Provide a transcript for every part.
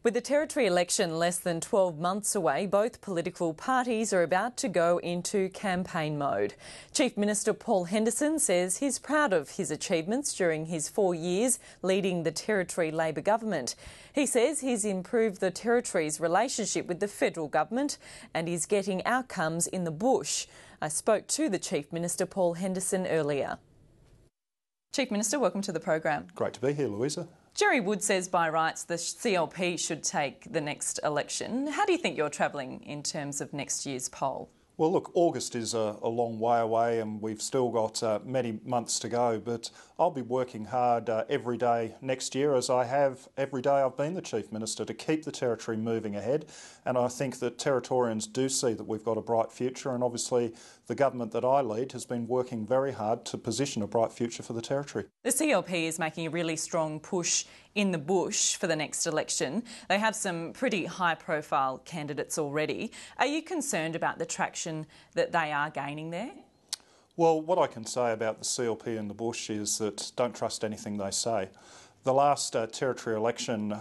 With the Territory election less than 12 months away, both political parties are about to go into campaign mode. Chief Minister Paul Henderson says he's proud of his achievements during his 4 years leading the Territory Labor government. He says he's improved the Territory's relationship with the federal government and is getting outcomes in the bush. I spoke to the Chief Minister Paul Henderson earlier. Chief Minister, welcome to the program. Great to be here, Louisa. Jerry Wood says by rights the CLP should take the next election. How do you think you're travelling in terms of next year's poll? Well, look, August is a long way away and we've still got many months to go, but I'll be working hard every day next year, as I have every day I've been the Chief Minister, to keep the Territory moving ahead. And I think that Territorians do see that we've got a bright future, and obviously the government that I lead has been working very hard to position a bright future for the Territory. The CLP is making a really strong push in the bush for the next election. They have some pretty high-profile candidates already. Are you concerned about the traction that they are gaining there? Well, what I can say about the CLP in the bush is that don't trust anything they say. The last Territory election,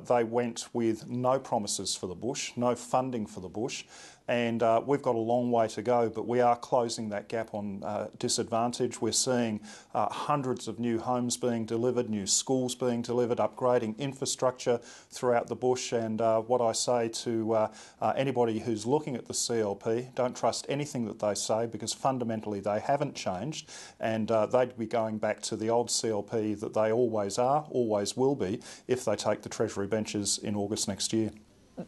they went with no promises for the bush, no funding for the bush, and we've got a long way to go, but we are closing that gap on disadvantage. We're seeing hundreds of new homes being delivered, new schools being delivered, upgrading infrastructure throughout the bush, and what I say to anybody who's looking at the CLP, don't trust anything that they say, because fundamentally they haven't changed, and they'd be going back to the old CLP that they always are, always will be, if they take the Treasury benches in August next year.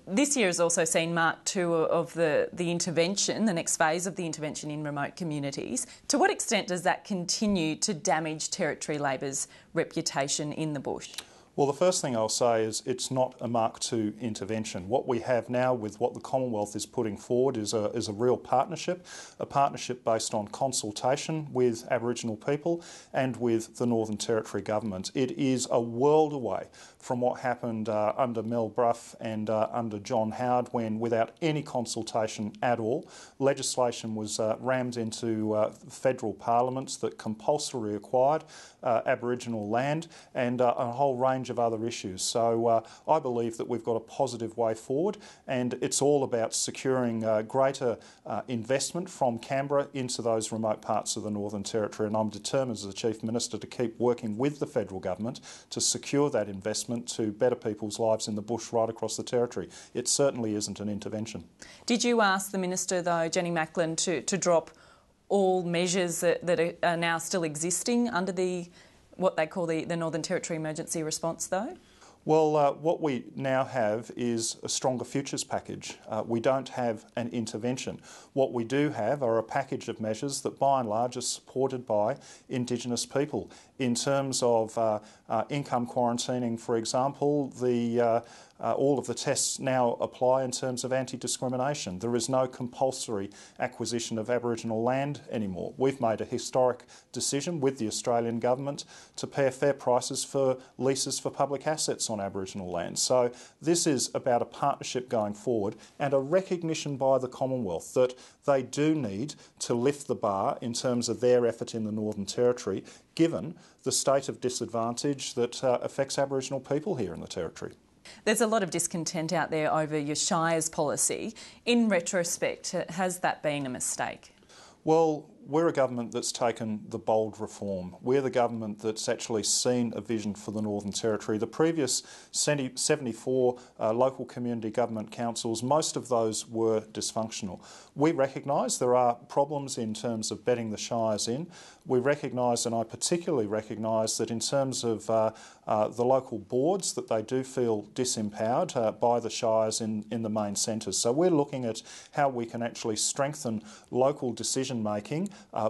This year has also seen Mark 2 of the intervention, the next phase of the intervention in remote communities. To what extent does that continue to damage Territory Labor's reputation in the bush? Well, the first thing I'll say is it's not a Mark II intervention. What we have now with what the Commonwealth is putting forward is a real partnership, a partnership based on consultation with Aboriginal people and with the Northern Territory Government. It is a world away from what happened under Mel Brough and under John Howard, when, without any consultation at all, legislation was rammed into federal parliaments that compulsorily acquired Aboriginal land and a whole range of other issues. So I believe that we've got a positive way forward, and it's all about securing greater investment from Canberra into those remote parts of the Northern Territory, and I'm determined as the Chief Minister to keep working with the federal government to secure that investment to better people's lives in the bush right across the Territory. It certainly isn't an intervention. Did you ask the Minister, though, Jenny Macklin, to drop all measures that are now still existing under what they call the Northern Territory Emergency Response, though? Well, what we now have is a stronger futures package. We don't have an intervention. What we do have are a package of measures that by and large are supported by Indigenous people. In terms of income quarantining, for example, all of the tests now apply in terms of anti-discrimination. There is no compulsory acquisition of Aboriginal land anymore. We've made a historic decision with the Australian government to pay fair prices for leases for public assets on Aboriginal land. So this is about a partnership going forward and a recognition by the Commonwealth that they do need to lift the bar in terms of their effort in the Northern Territory, given the state of disadvantage that affects Aboriginal people here in the Territory. There's a lot of discontent out there over your Shires policy. In retrospect, has that been a mistake? Well, we're a government that's taken the bold reform. We're the government that's actually seen a vision for the Northern Territory. The previous 74 local community government councils, most of those were dysfunctional. We recognise there are problems in terms of bedding the Shires in. We recognise, and I particularly recognise, that in terms of the local boards, that they do feel disempowered by the Shires in the main centres. So we're looking at how we can actually strengthen local decision making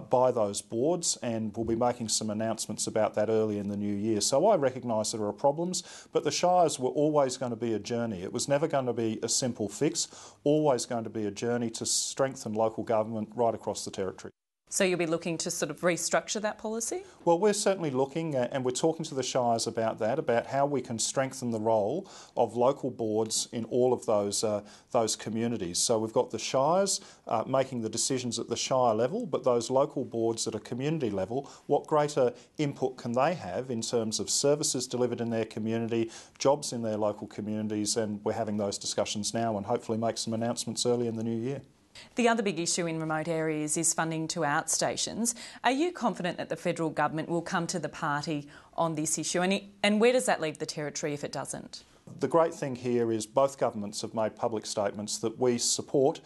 by those boards, and we'll be making some announcements about that early in the new year. So I recognise there are problems, but the Shires were always going to be a journey. It was never going to be a simple fix, always going to be a journey to strengthen local government right across the Territory. So you'll be looking to sort of restructure that policy? Well, we're certainly looking and we're talking to the shires about that, about how we can strengthen the role of local boards in all of those communities. So we've got the shires making the decisions at the shire level, but those local boards at a community level, what greater input can they have in terms of services delivered in their community, jobs in their local communities, and we're having those discussions now and hopefully make some announcements early in the new year. The other big issue in remote areas is funding to outstations. Are you confident that the federal government will come to the party on this issue? And where does that leave the Territory if it doesn't? The great thing here is both governments have made public statements that we support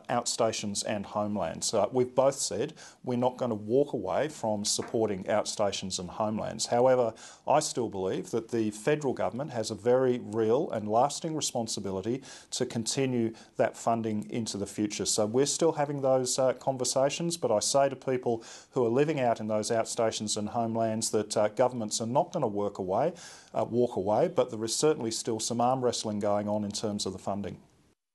outstations and homelands. We've both said we're not going to walk away from supporting outstations and homelands. However, I still believe that the federal government has a very real and lasting responsibility to continue that funding into the future. So we're still having those conversations, but I say to people who are living out in those outstations and homelands that governments are not going to walk away, but there is certainly still some arm wrestling going on in terms of the funding.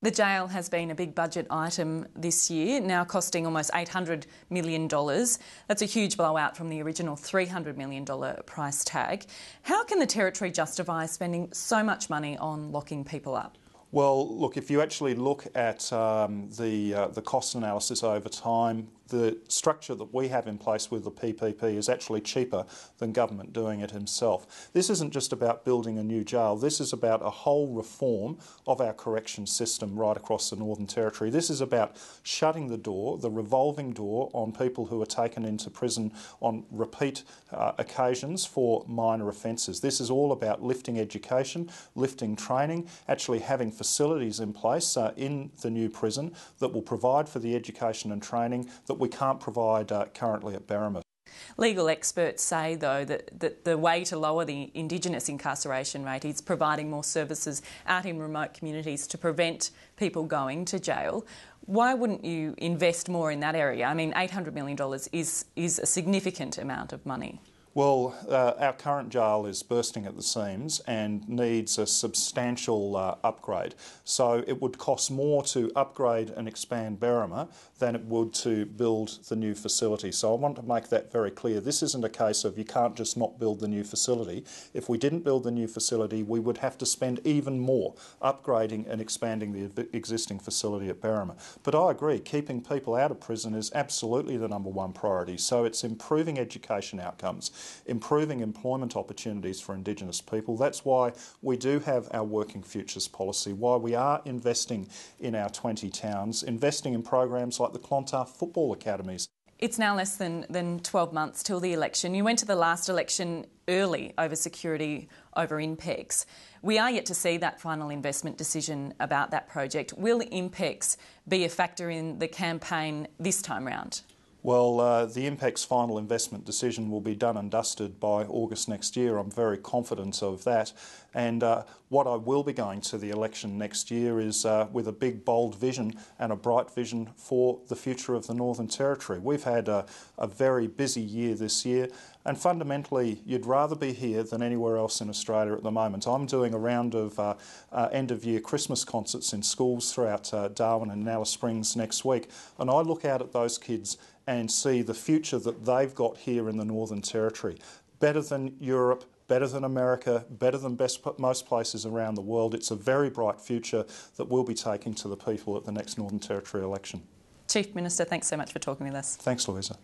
The jail has been a big budget item this year, now costing almost $800 million. That's a huge blowout from the original $300 million price tag. How can the Territory justify spending so much money on locking people up? Well, look, if you actually look at the cost analysis over time, the structure that we have in place with the PPP is actually cheaper than government doing it himself. This isn't just about building a new jail, this is about a whole reform of our correction system right across the Northern Territory. This is about shutting the door, the revolving door, on people who are taken into prison on repeat occasions for minor offences. This is all about lifting education, lifting training, actually having facilities in place in the new prison that will provide for the education and training that we can't provide currently at Berrima. Legal experts say, though, that the way to lower the Indigenous incarceration rate is providing more services out in remote communities to prevent people going to jail. Why wouldn't you invest more in that area? I mean, $800 million is a significant amount of money. Well, our current jail is bursting at the seams and needs a substantial upgrade. So it would cost more to upgrade and expand Berrima than it would to build the new facility. So I want to make that very clear. This isn't a case of you can't just not build the new facility. If we didn't build the new facility, we would have to spend even more upgrading and expanding the existing facility at Berrima. But I agree, keeping people out of prison is absolutely the #1 priority. So it's improving education outcomes, improving employment opportunities for Indigenous people. That's why we do have our Working Futures policy, why we are investing in our 20 towns, investing in programs like the Clontarf Football Academies. It's now less than 12 months till the election. You went to the last election early over security, over INPEX. We are yet to see that final investment decision about that project. Will INPEX be a factor in the campaign this time round? Well, the INPEX final investment decision will be done and dusted by August next year. I'm very confident of that. And what I will be going to the election next year is with a big, bold vision and a bright vision for the future of the Northern Territory. We've had a very busy year this year, and fundamentally you'd rather be here than anywhere else in Australia at the moment. I'm doing a round of end-of-year Christmas concerts in schools throughout Darwin and Alice Springs next week, and I look out at those kids and see the future that they've got here in the Northern Territory. Better than Europe, better than America, better than most places around the world. It's a very bright future that we'll be taking to the people at the next Northern Territory election. Chief Minister, thanks so much for talking with us. Thanks, Louisa.